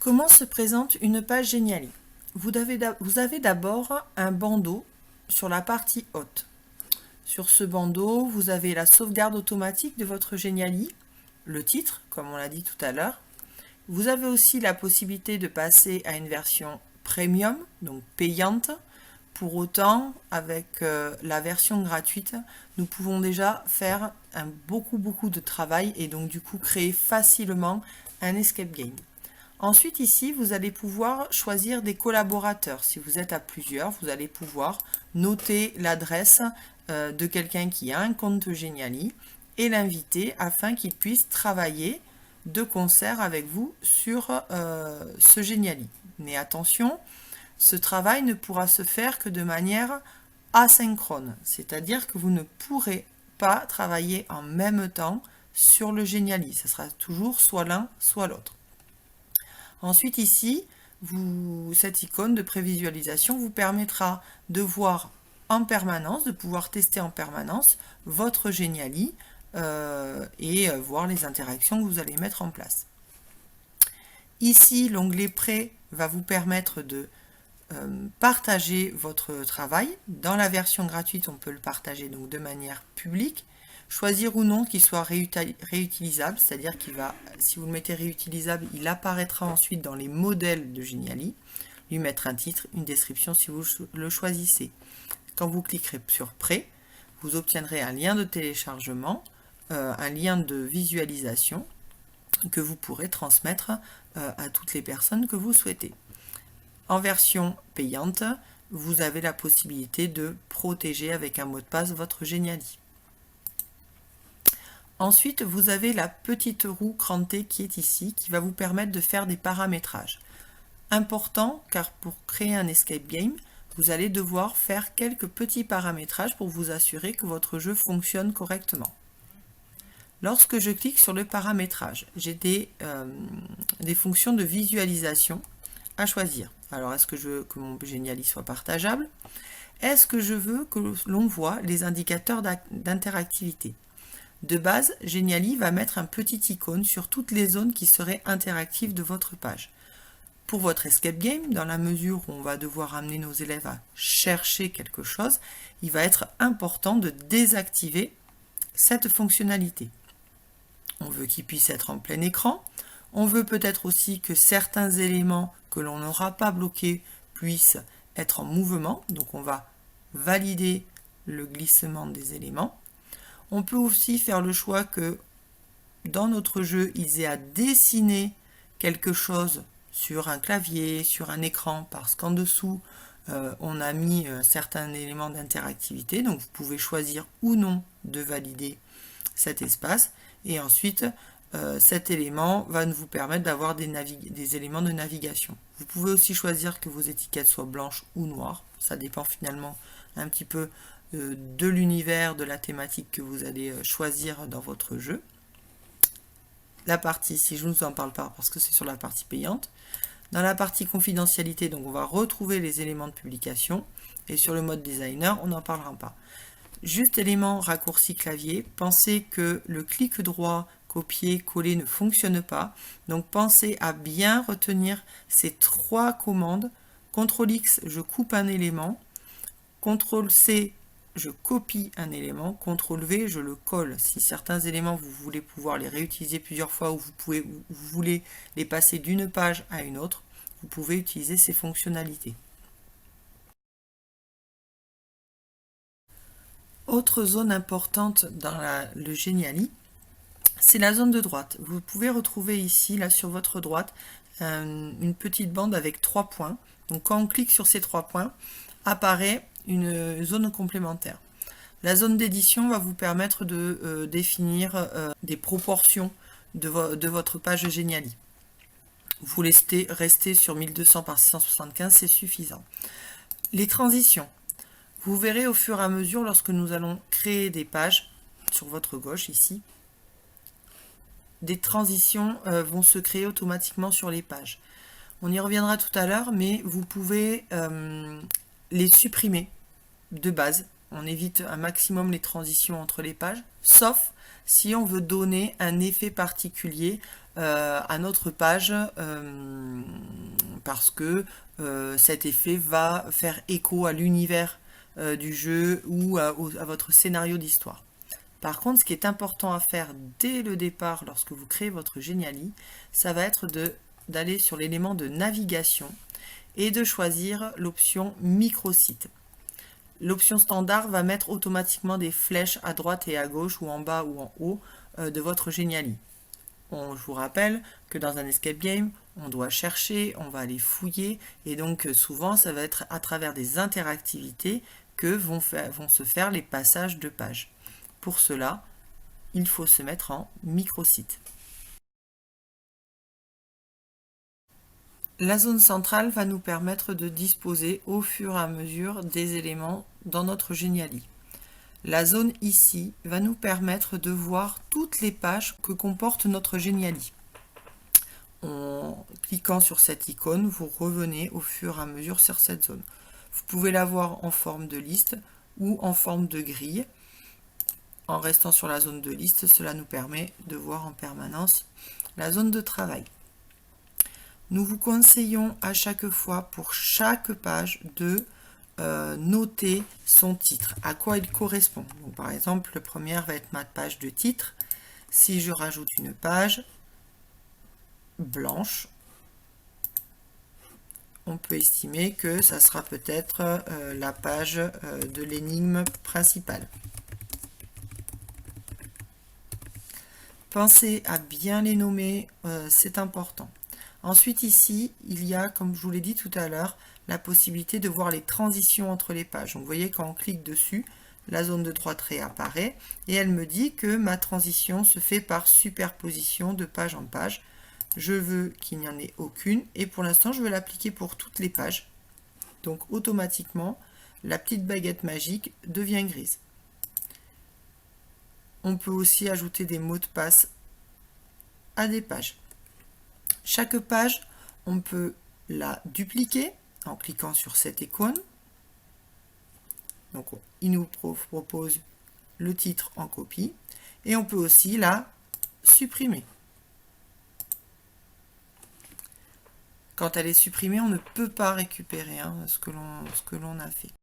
Comment se présente une page Geniali? Vous avez d'abord un bandeau sur la partie haute. Sur ce bandeau, vous avez la sauvegarde automatique de votre Geniali, le titre, comme on l'a dit tout à l'heure. Vous avez aussi la possibilité de passer à une version premium, donc payante. Pour autant, avec la version gratuite, nous pouvons déjà faire beaucoup de travail et donc du coup créer facilement un escape game. Ensuite, ici, vous allez pouvoir choisir des collaborateurs. Si vous êtes à plusieurs, vous allez pouvoir noter l'adresse de quelqu'un qui a un compte Geniali et l'inviter afin qu'il puisse travailler de concert avec vous sur ce Geniali. Mais attention, ce travail ne pourra se faire que de manière asynchrone, c'est-à-dire que vous ne pourrez pas travailler en même temps sur le Geniali. Ce sera toujours soit l'un, soit l'autre. Ensuite ici, cette icône de prévisualisation vous permettra de voir en permanence, de pouvoir tester en permanence votre Geniali et voir les interactions que vous allez mettre en place. Ici, l'onglet Prêt va vous permettre de partager votre travail. Dans la version gratuite, on peut le partager donc de manière publique. Choisir ou non qu'il soit réutilisable, c'est-à-dire qu'il va, si vous le mettez réutilisable, il apparaîtra ensuite dans les modèles de Geniali. Lui mettre un titre, une description si vous le choisissez. Quand vous cliquerez sur Prêt, vous obtiendrez un lien de téléchargement, un lien de visualisation que vous pourrez transmettre à toutes les personnes que vous souhaitez. En version payante, vous avez la possibilité de protéger avec un mot de passe votre Geniali. Ensuite, vous avez la petite roue crantée qui est ici, qui va vous permettre de faire des paramétrages. Important, car pour créer un escape game, vous allez devoir faire quelques petits paramétrages pour vous assurer que votre jeu fonctionne correctement. Lorsque je clique sur le paramétrage, j'ai des fonctions de visualisation à choisir. Alors, est-ce que je veux que mon Geniali soit partageable? Est-ce que je veux que l'on voit les indicateurs d'interactivité? De base, Geniali va mettre un petit icône sur toutes les zones qui seraient interactives de votre page. Pour votre escape game, dans la mesure où on va devoir amener nos élèves à chercher quelque chose, il va être important de désactiver cette fonctionnalité. On veut qu'il puisse être en plein écran. On veut peut-être aussi que certains éléments que l'on n'aura pas bloqués puissent être en mouvement. Donc on va valider le glissement des éléments. On peut aussi faire le choix que dans notre jeu, ils aient à dessiner quelque chose sur un clavier, sur un écran, parce qu'en dessous, on a mis certains éléments d'interactivité. Donc vous pouvez choisir ou non de valider cet espace. Et ensuite, cet élément va vous permettre d'avoir des éléments de navigation. Vous pouvez aussi choisir que vos étiquettes soient blanches ou noires. Ça dépend finalement un petit peu de l'univers, de la thématique que vous allez choisir dans votre jeu. La partie, si je ne vous en parle pas parce que c'est sur la partie payante. Dans la partie confidentialité, donc on va retrouver les éléments de publication. Et sur le mode designer, on n'en parlera pas. Juste élément raccourci clavier, pensez que le clic droit, copier, coller ne fonctionne pas. Donc pensez à bien retenir ces trois commandes. CTRL X, je coupe un élément. CTRL C, je copie un élément. CTRL V, je le colle. Si certains éléments, vous voulez pouvoir les réutiliser plusieurs fois ou vous voulez les passer d'une page à une autre, vous pouvez utiliser ces fonctionnalités. Autre zone importante dans le Geniali, c'est la zone de droite. Vous pouvez retrouver ici, là sur votre droite, une petite bande avec 3 points. Donc quand on clique sur ces 3 points, apparaît une zone complémentaire. La zone d'édition va vous permettre de définir des proportions de votre page Geniali. Vous laissez rester sur 1200 par 675, c'est suffisant. Les transitions. Vous verrez au fur et à mesure, lorsque nous allons créer des pages, sur votre gauche ici, des transitions vont se créer automatiquement sur les pages. On y reviendra tout à l'heure, mais vous pouvez les supprimer de base. On évite un maximum les transitions entre les pages, sauf si on veut donner un effet particulier à notre page parce que cet effet va faire écho à l'univers du jeu ou à votre scénario d'histoire. Par contre, ce qui est important à faire dès le départ lorsque vous créez votre Geniali, ça va être d'aller sur l'élément de navigation et de choisir l'option microsite. L'option standard va mettre automatiquement des flèches à droite et à gauche ou en bas ou en haut de votre Geniali. Je vous rappelle que dans un escape game, on doit chercher, on va aller fouiller, et donc souvent ça va être à travers des interactivités que vont se faire les passages de pages. Pour cela, il faut se mettre en microsite. La zone centrale va nous permettre de disposer au fur et à mesure des éléments dans notre Geniali. La zone ici va nous permettre de voir toutes les pages que comporte notre Geniali. En cliquant sur cette icône, vous revenez au fur et à mesure sur cette zone. Vous pouvez la voir en forme de liste ou en forme de grille. En restant sur la zone de liste, cela nous permet de voir en permanence la zone de travail. Nous vous conseillons à chaque fois, pour chaque page, de noter son titre, à quoi il correspond. Donc, par exemple, le premier va être ma page de titre. Si je rajoute une page blanche, on peut estimer que ça sera peut-être la page de l'énigme principale. Pensez à bien les nommer, c'est important. Ensuite ici, il y a, comme je vous l'ai dit tout à l'heure, la possibilité de voir les transitions entre les pages. Donc, vous voyez, quand on clique dessus, la zone de 3 traits apparaît et elle me dit que ma transition se fait par superposition de page en page. Je veux qu'il n'y en ait aucune et pour l'instant, je veux l'appliquer pour toutes les pages. Donc, automatiquement, la petite baguette magique devient grise. On peut aussi ajouter des mots de passe à des pages. Chaque page, on peut la dupliquer en cliquant sur cette icône. Donc, il nous propose le titre en copie. Et on peut aussi la supprimer. Quand elle est supprimée, on ne peut pas récupérer ce que l'on a fait.